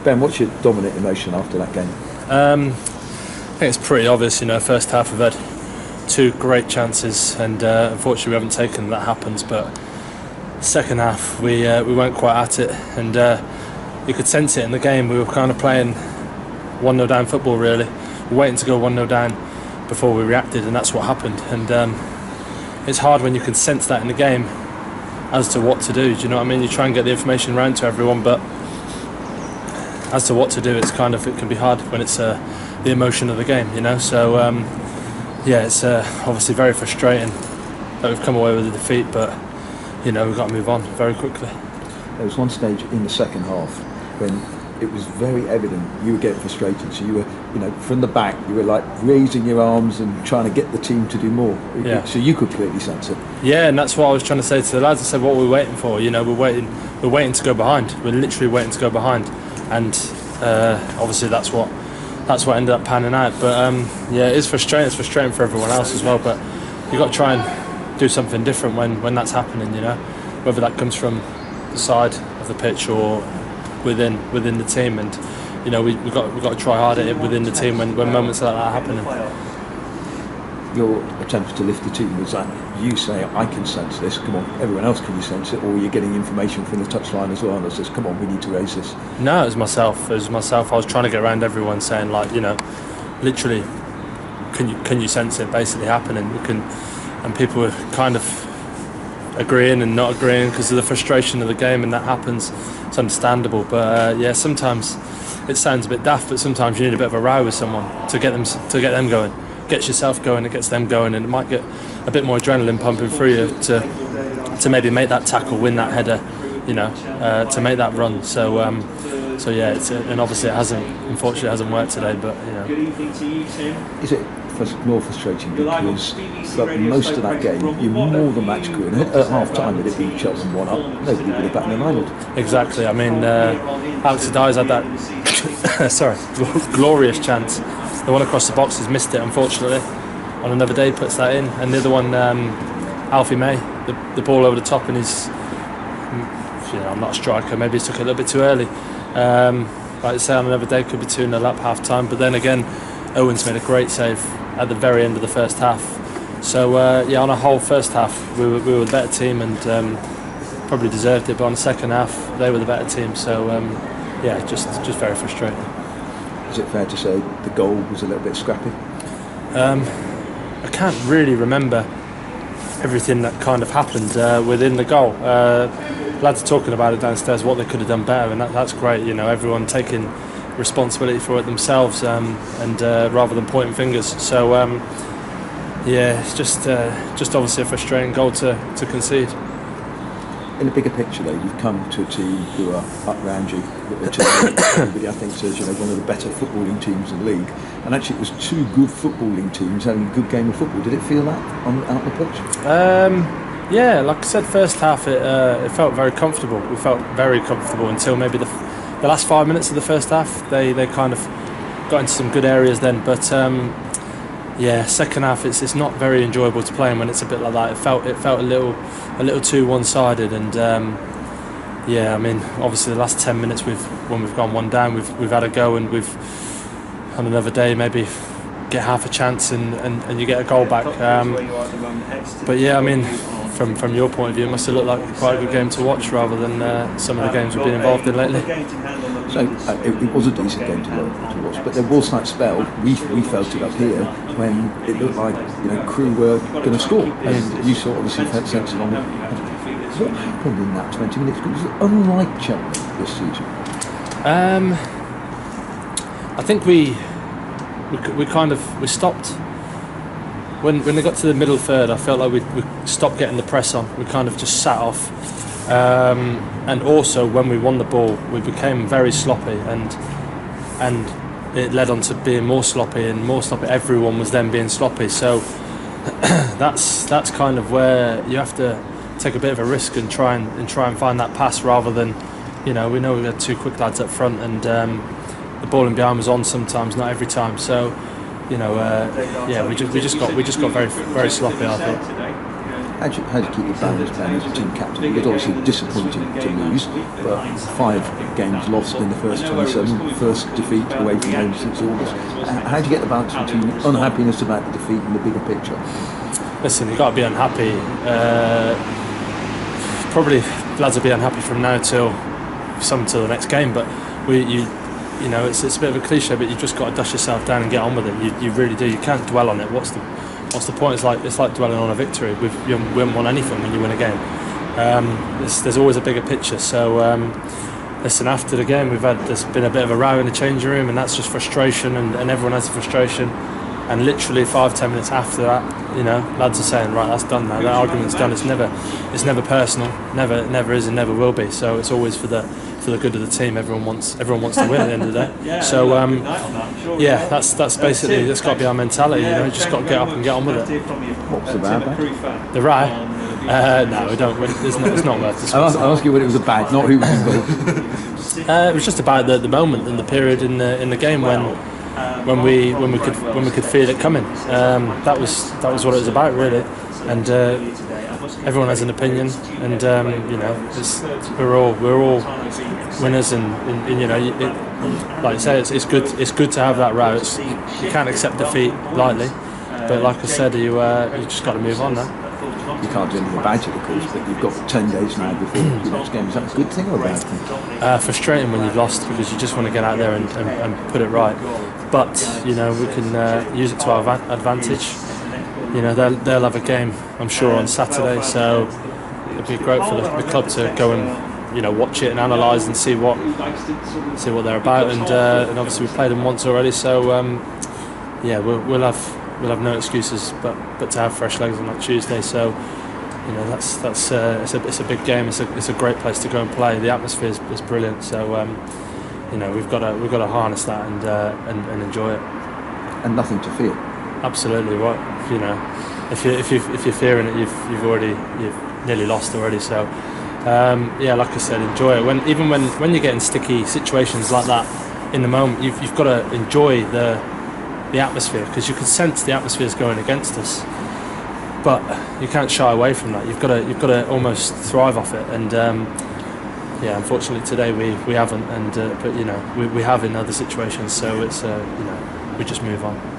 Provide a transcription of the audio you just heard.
Ben, what's your dominant emotion after that game? I think it's pretty obvious. First half we've had 2 great chances, and unfortunately we haven't taken them. That happens, but second half we weren't quite at it, and you could sense it in the game. We were kind of playing 1-0 down football, really. We were waiting to go 1-0 down before we reacted, and that's what happened. And it's hard when you can sense that in the game as to what to do. Do you know what I mean? You try and get the information around to everyone, but as to what to do, it can be hard when it's the emotion of the game, So it's obviously very frustrating that we've come away with a defeat, but we've got to move on very quickly. There was one stage in the second half when it was very evident you were getting frustrated. So you were, from the back, you were like raising your arms and trying to get the team to do more. Yeah. So you could clearly sense it. Yeah, and that's what I was trying to say to the lads. I said, what are we waiting for? We're waiting to go behind. We're literally waiting to go behind, and obviously that's what ended up panning out. But it is frustrating. It's frustrating for everyone else as well. But you've got to try and do something different when that's happening. Whether that comes from the side of the pitch or within the team, and we've got to try hard at it within the team when moments like that are happening. Your attempt to lift the team, was that you say, I can sense this, come on, everyone else, can you sense it? Or you're getting information from the touchline as well and it says, come on, we need to raise this? No, it was myself. I was trying to get around everyone saying, literally, can you sense it basically happening? And people were kind of agreeing and not agreeing because of the frustration of the game, and that happens. It's understandable, but sometimes it sounds a bit daft, but sometimes you need a bit of a row with someone to get them going. Gets yourself going, it gets them going, and it might get a bit more adrenaline pumping through you to maybe make that tackle, win that header, to make that run. So and obviously unfortunately it hasn't worked today, but Is it more frustrating because most of that game you're more than match Crewe, and at half time it had been Cheltenham 1-up, nobody would have batted an eyelid. Exactly. I mean, Alexandra had that glorious chance. The one across the box has missed it, unfortunately. On another day puts that in, and the other one, Alfie May, the ball over the top, and I'm not a striker, maybe he took it a little bit too early. Like I say, on another day could be 2-0 up half time, but then again Owens made a great save at the very end of the first half. So on a whole first half we were the better team, and probably deserved it, but on the second half they were the better team. So just very frustrating. Is it fair to say the goal was a little bit scrappy? I can't really remember everything that kind of happened within the goal. Lads are talking about it downstairs, what they could have done better, and that's great. Everyone taking responsibility for it themselves, and rather than pointing fingers. So it's just obviously a frustrating goal to concede. In the bigger picture, though, you've come to a team who are up round you. Everybody, I think, says one of the better footballing teams in the league. And actually, it was 2 good footballing teams having a good game of football. Did it feel that out the pitch? Like I said, first half it felt very comfortable. We felt very comfortable until maybe the last 5 minutes of the first half. They kind of got into some good areas then, but second half it's not very enjoyable to play in when it's a bit like that. It felt a little too one-sided, and I mean, obviously the last 10 minutes when we've gone one down, we've had a go, and we've on another day maybe get half a chance and you get a goal back. But I mean, from your point of view, it must have looked like quite a good game to watch rather than some of the games we've been involved in lately. So it was a decent game to watch, but there was that spell, we felt it up here, when it looked like Crewe were going to score, and you saw obviously sense along it. What happened in that 20 minutes? Because it was unlike Cheltenham this season. I think we stopped when they got to the middle third. I felt like we stopped getting the press on. We kind of just sat off, and also when we won the ball, we became very sloppy, and it led on to being more sloppy and more sloppy. Everyone was then being sloppy, so that's kind of where you have to take a bit of a risk and try and find that pass rather than, we know we had 2 quick lads up front, and the ball in behind was on sometimes, not every time. So we just got very, very sloppy, I thought. How do you keep your balance down as a team captain? It's obviously disappointing to lose, but 5 games lost in the first 27, first defeat away from home since August. How do you get the balance between unhappiness about the defeat and the bigger picture? Listen, you've got to be unhappy. Probably lads will be unhappy from now till the next game, but you know, it's a bit of a cliche, but you've just got to dust yourself down and get on with it. You really do. You can't dwell on it. What's the point? It's like dwelling on a victory. You haven't won anything when you win a game. There's always a bigger picture. So listen, after the game, there's been a bit of a row in the changing room, and that's just frustration, and everyone has frustration. And literally 5-10 minutes after that, you know, lads are saying, right, that's done now. That argument's done. It's never personal. Never is and never will be. So it's always for the good of the team. Everyone wants to win at the end of the day. So yeah, that's basically, that's got to be our mentality. You know, you just got to get up and get on with it. What was the row about? The row? No, we don't. It's not worth discussing. I'll ask you what it was about, not who was involved. It was just about the moment and the period in the game when we could feel it coming. That was what it was about, really. And everyone has an opinion, and you know, we're all winners, and you know, like I say, it's good to have that row. You can't accept defeat lightly, but like I said, you just got to move on now. You can't do anything about it, of course, but you've got 10 days now before your next game. Is that a good thing or a bad thing? Frustrating when you've lost, because you just want to get out there and put it right. But you know, we can use it to our advantage. You know, they'll have a game, I'm sure, on Saturday, so it'd be great for the club to go and, you know, watch it and analyse and see what they're about. And obviously we've played them once already, so yeah, we'll have no excuses but to have fresh legs on that Tuesday. So you know, it's a big game. It's a great place to go and play. The atmosphere is brilliant. So you know, we've got to harness that and enjoy it. And nothing to fear. Absolutely. What, you know, if you're fearing it, you've nearly lost already. So yeah, like I said, enjoy it. Even when you're getting sticky situations like that in the moment, you've got to enjoy the atmosphere, because you can sense the atmosphere is going against us. But you can't shy away from that. You've got to almost thrive off it. And yeah, unfortunately today we haven't. And but you know, we have in other situations. So it's you know, we just move on.